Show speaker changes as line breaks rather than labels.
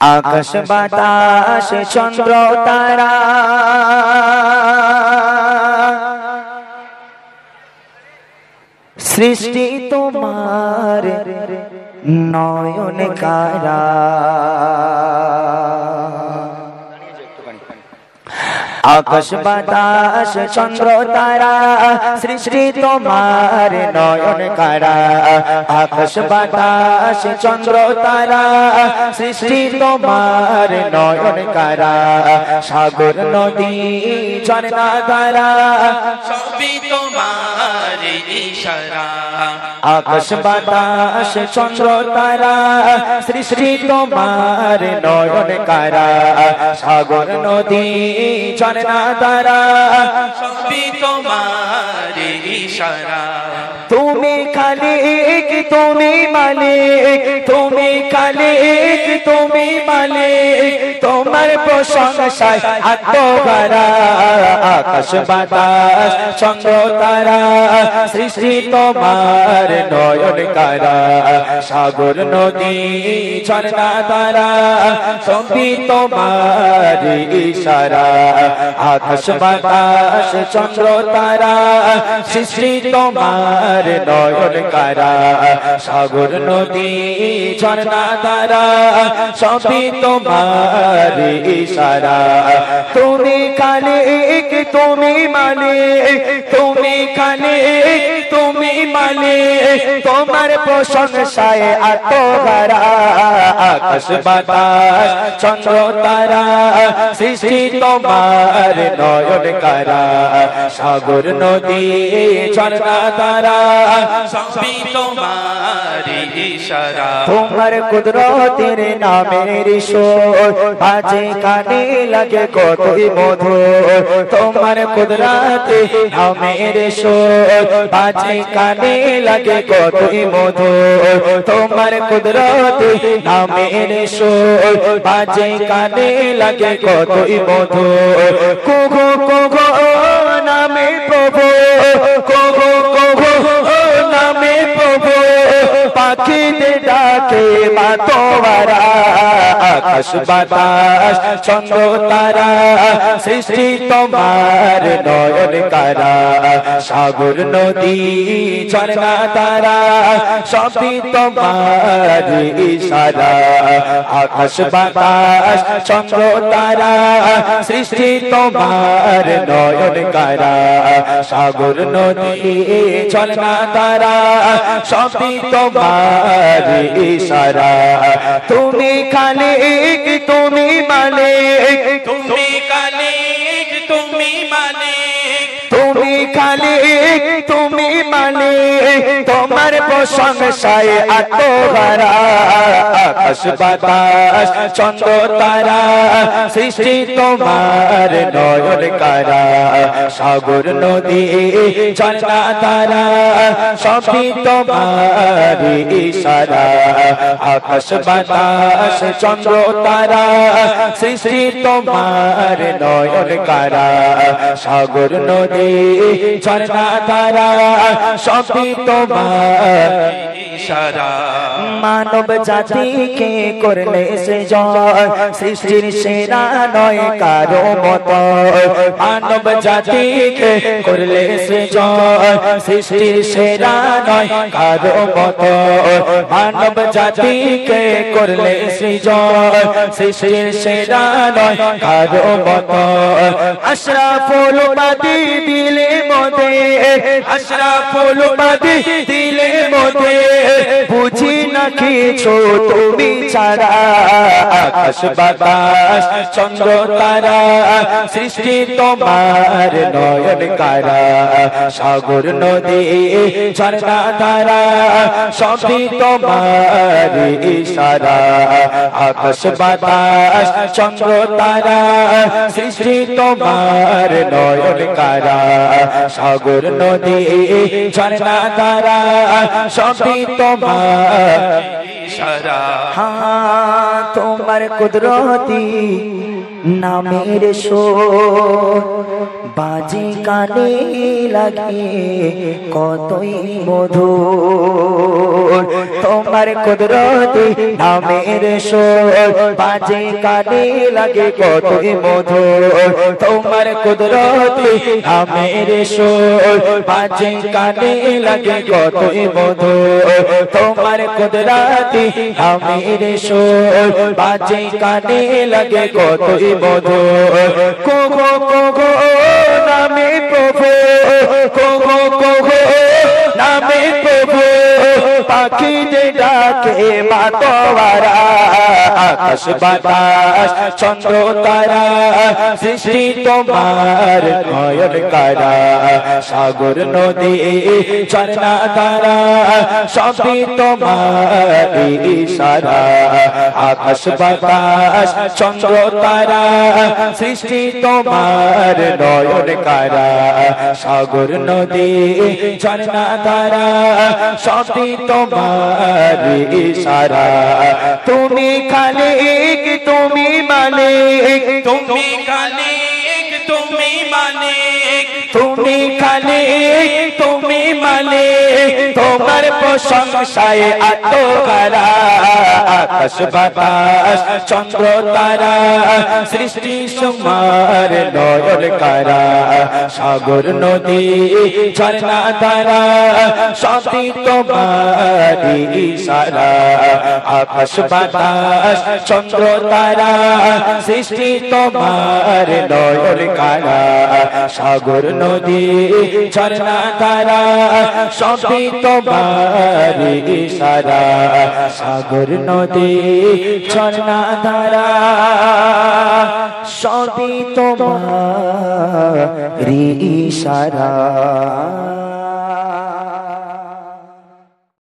আকাশ বাতাস চন্দ্র তারা সৃষ্টি তোমার নয়ন কারা। আকাশ বাতাস চন্দ্র তারা সৃষ্টি তোমার নয়ন কারা। আকাশ বাতাস চন্দ্র তারা সৃষ্টি তোমার নয়ন কারা। সাগর নদী ঝর্ণা ধারা সবই তোমার ইশারা। আকাশ বাতাস চন্দ্র তারা সৃষ্টি তোমার নয়ন কারা। সাগর নদী ঝর্ণা ধারা সবই তোমার ইশারা। তুমি খালিক তুমি মালিক, তুমি খালিক তুমি মালিক, তোমার প্রশংসায় আত্মভরা। আকাশ বাতাস চন্দ্র তারা সৃষ্টি তোমার নয়ন কারা। সাগর নদী ঝর্ণা ধারা সবই তোমার ইশারা। আকাশ বাতাস চন্দ্র তারা সৃষ্টি তোমার নয়ন কারা। সাগর নদী ঝর্ণা ধারা সবই তোমার ইশারা। তুমি খালিক তুমি মালিক, তুমি খালিক তুমি মালিক, তোমার প্রশংসায় আত্মভরা। আকাশ বাতাস চন্দ্র তারা সৃষ্টি তোমার নয়ন কারা। সাগর নদী ঝর্ণা ধারা সবই তোমার ইশারা। তোমার কুদরতের নামের সুর বাজে কানে লাগে কতই মধুর। তোমার কুদরতের নামের সুর বাজে কানে লাগে কতই মধুর। তোমার কুদরতের নামের সুর বাজে কানে লাগে কতই মধুর। কোঘো কোঘো নামে প্রভু, কোঘো কোঘো নামে প্রভু, পাখিদের ডাকে মাতোয়ারা। আকাশ বাতাস চন্দ্র তারা সৃষ্টি তোমার নয়ন কারা। সাগর নদী ঝর্ণা ধারা সবই তোমার ইশারা। আকাশ বাতাস চন্দ্র তারা সৃষ্টি তোমার নয়ন কারা। সাগর নদী ঝর্ণা ধারা সবই তোমার ইশারা। তুমি খালিক তুমি মালিক, তুমি খালিক তুমি মালিক, তুমি খালিক তুমি মালিক, তোমার প্রশংসায় আত্মভরা। আকাশ বাতাস চন্দ্র তারা সৃষ্টি তোমার নয়ন কারা। সাগর নদী ঝর্ণা ধারা সবই তোমার ইশারা। আকাশ বাতাস চন্দ্র তারা সৃষ্টি তোমার নয়ন কারা। সাগর নদী ঝর্ণা ধারা সবই তোমার ইশারা। মানব জাতিকে করলে সৃজন সৃষ্টির সেরা নয় কারো মত। মানব জাতিকে করলে সৃজন সৃষ্টির সেরা নয় কারো মত। মানব জাতিকে করলে সৃজন সৃষ্টির সেরা নয় কারো মত। আশরাফুল বাদী দিলে মদে, আশরাফুল বাদী দিলে মদে, বুঝি না কিছু তুমি ছাড়া। আকাশ বাতাস চন্দ্র তারা সৃষ্টি তোমার নয়ন কারা। সাগর নদী ঝর্ণা ধারা সবই তোমার ইশারা। আকাশ বাতাস চন্দ্র তারা সৃষ্টি তোমার নয়ন কারা। সাগর নদী ঝর্ণা ধারা সবই তোমার ইশারা। হ্যাঁ তোমার কুদরতি নামের সুর বাজে কানে লাগে কতই মধুর তোমার কুদরতি নামের সুর বাজে কানে লাগে কতই মধুর তোমার কুদরতি নামের সুর বাজে কানে লাগে কতই মধুর তোমার কুদরতি নামের সুর বাজে কানে লাগে কতই মধুর কোগো কোগো নামে প্রভু কোগো কোগো নামে প্রভু পাখি যে ডাকে মাতোয়ারা আকাশ বাতাস চন্দ্র তারা সৃষ্টি তোমার নয়ন কারা সাগর নদী ঝর্ণা ধারা সবই তোমার ইশারা আকাশ বাতাস চন্দ্র তারা সৃষ্টি তোমার নয়ন কারা সাগর নদী ঝর্ণা ধারা সবই তোমার ইশারা তুমি খালিক তুমি মালিক
তুমি খালিক তুমি মালিক
তুমি খালিক তুমি মালিক তোমার প্রশংসায় আত্মহারা আকাশ বাতাস চন্দ্র তারা সৃষ্টি তোমার নয়ন কারা সাগর নদী ঝর্ণা ধারা সবই তোমার ইশারা আকাশ বাতাস চন্দ্র তারা সৃষ্টি তোমার নয়ন কারা সাগর নদী ঝর্ণা ধারা সবই তোমার ইশারা সাগর নদী ঝর্ণা ধারা সবই তোমার ইশারা।